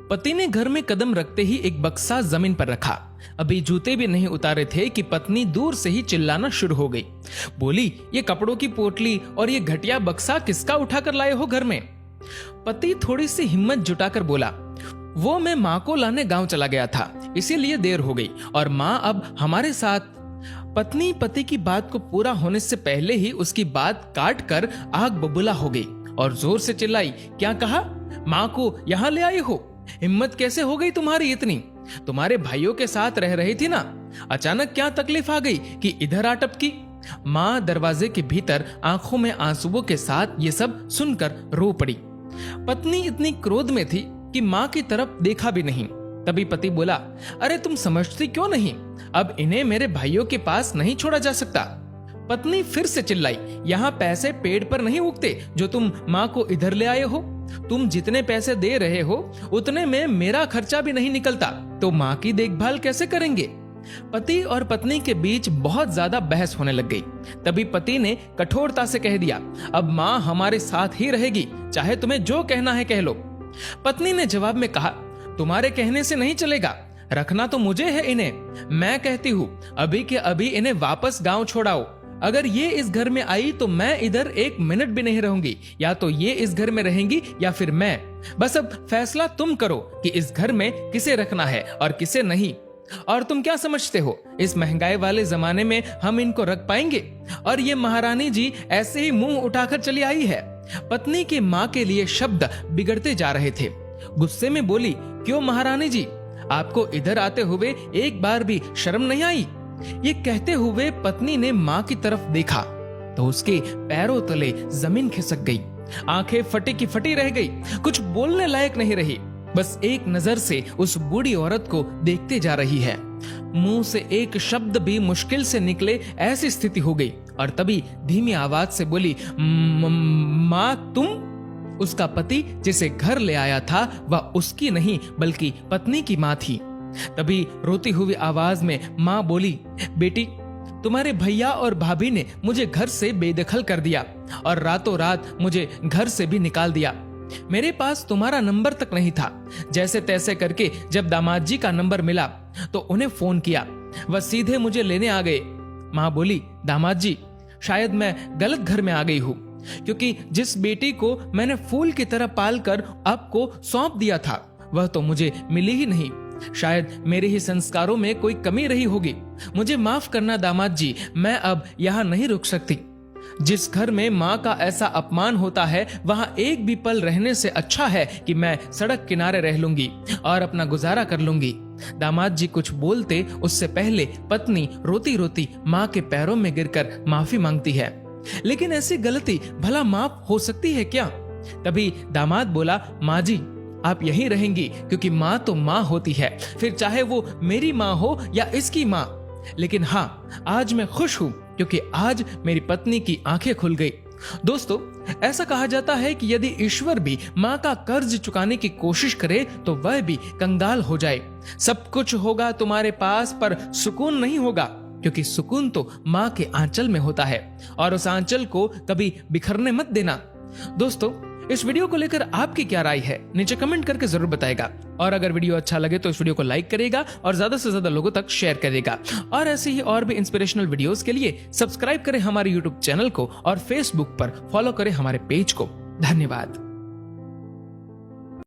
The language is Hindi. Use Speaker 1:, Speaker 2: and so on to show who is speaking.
Speaker 1: पति ने घर में कदम रखते ही एक बक्सा जमीन पर रखा। अभी जूते भी नहीं उतारे थे कि पत्नी दूर से ही चिल्लाना शुरू हो गई। बोली, ये कपड़ों की पोटली और ये घटिया बक्सा किसका उठाकर लाए हो घर में? पति थोड़ी सी हिम्मत जुटाकर बोला, वो मैं माँ को लाने गांव चला गया था, इसीलिए देर हो गई और माँ अब हमारे साथ। पत्नी पति की बात को पूरा होने से पहले ही उसकी बात काट कर आग बबूला हो गई और जोर से चिल्लाई, क्या कहा? माँ को यहाँ ले आई हो? हिम्मत कैसे हो गई तुम्हारी इतनी? तुम्हारे भाइयों के साथ रह रही थी ना, अचानक क्या तकलीफ आ गई कि इधर आ टपकी? माँ दरवाजे के भीतर आंखों में आंसुओं के साथ ये सब सुनकर रो पड़ी। पत्नी इतनी क्रोध में थी कि माँ की तरफ देखा भी नहीं। तभी पति बोला, अरे तुम समझती क्यों नहीं? अब इन्हें मेरे भाइयों के पास नहीं छोड़ा जा सकता। पत्नी फिर से चिल्लाई, यहाँ पैसे पेड़ पर नहीं उगते जो तुम माँ को इधर ले आए हो। तुम जितने पैसे दे रहे हो उतने में मेरा खर्चा भी नहीं निकलता, तो माँ की देखभाल कैसे करेंगे? पति और पत्नी के बीच बहुत ज्यादा बहस होने लग गई। तभी पति ने कठोरता से कह दिया, अब माँ हमारे साथ ही रहेगी, चाहे तुम्हें जो कहना है कह लो। पत्नी ने जवाब में कहा, तुम्हारे कहने से नहीं चलेगा, रखना तो मुझे है इन्हें। मैं कहती हूँ अभी के अभी इन्हें वापस गांव छोड़ाओ। अगर ये इस घर में आई तो मैं इधर एक मिनट भी नहीं रहूंगी, या तो ये इस घर में रहेंगी या फिर मैं। बस अब फैसला तुम करो कि इस घर में किसे रखना है और किसे नहीं। और तुम क्या समझते हो, इस महंगाई वाले जमाने में हम इनको रख पाएंगे? और ये महारानी जी ऐसे ही मुंह उठाकर चली आई है। पत्नी के माँ के लिए शब्द बिगड़ते जा रहे थे। गुस्से में बोली, क्यों महारानी जी, आपको इधर आते हुए एक बार भी शर्म नहीं आई? ये कहते हुए पत्नी ने माँ की तरफ देखा तो उसके पैरों तले जमीन खिसक गई। आंखें फटी की फटी रह गई, कुछ बोलने लायक नहीं रही। बस एक नजर से उस बूढ़ी औरत को देखते जा रही है। मुंह से एक शब्द भी मुश्किल से निकले ऐसी स्थिति हो गई। और तभी धीमी आवाज से बोली, माँ तुम? उसका पति जिसे घर ले आया था वह उसकी नहीं बल्कि पत्नी की माँ थी। तभी रोती हुई आवाज में माँ बोली, बेटी तुम्हारे भैया और भाभी ने मुझे घर से बेदखल कर दिया और रातों रात मुझे घर से भी निकाल दिया। मेरे पास तुम्हारा नंबर तक नहीं था। जैसे तैसे करके जब दामाद जी का नंबर मिला तो उन्हें फोन किया, वह सीधे मुझे लेने आ गए। माँ बोली, दामाद जी शायद मैं गलत घर में आ गई हूँ, क्योंकि जिस बेटी को मैंने फूल की तरह पाल कर आपको सौंप दिया था वह तो मुझे मिली ही नहीं। शायद मेरे ही संस्कारों में कोई कमी रही होगी। मुझे माफ करना दामाद जी, मैं अब यहाँ नहीं रुक सकती। जिस घर में माँ का ऐसा अपमान होता है वहां एक भी पल रहने से अच्छा है कि मैं सड़क किनारे रह लूंगी और अपना गुजारा कर लूंगी। दामाद जी कुछ बोलते उससे पहले पत्नी रोती रोती माँ के पैरों में गिरकर माफी मांगती है। लेकिन ऐसी गलती भला माफ हो सकती है क्या? तभी दामाद बोला, माँ जी आप यहीं रहेंगी, क्योंकि माँ तो माँ होती है, फिर चाहे वो मेरी माँ हो या इसकी माँ। लेकिन हाँ, आज मैं खुश हूँ क्योंकि आज मेरी पत्नी की आंखें खुल गई। दोस्तों, ऐसा कहा जाता है कि यदि ईश्वर भी माँ का कर्ज चुकाने की कोशिश करे तो वह भी कंगाल हो जाए। सब कुछ होगा तुम्हारे पास पर सुकून नहीं होगा, क्योंकि सुकून तो माँ के आंचल में होता है और उस आंचल को कभी बिखरने मत देना। दोस्तों, इस वीडियो को लेकर आपकी क्या राय है नीचे कमेंट करके जरूर बताएगा। और अगर वीडियो अच्छा लगे तो इस वीडियो को लाइक करेगा और ज्यादा से ज्यादा लोगों तक शेयर करेगा। और ऐसे ही और भी इंस्पिरेशनल वीडियोस के लिए सब्सक्राइब करें हमारे यूट्यूब चैनल को और फेसबुक पर फॉलो करें हमारे पेज को। धन्यवाद।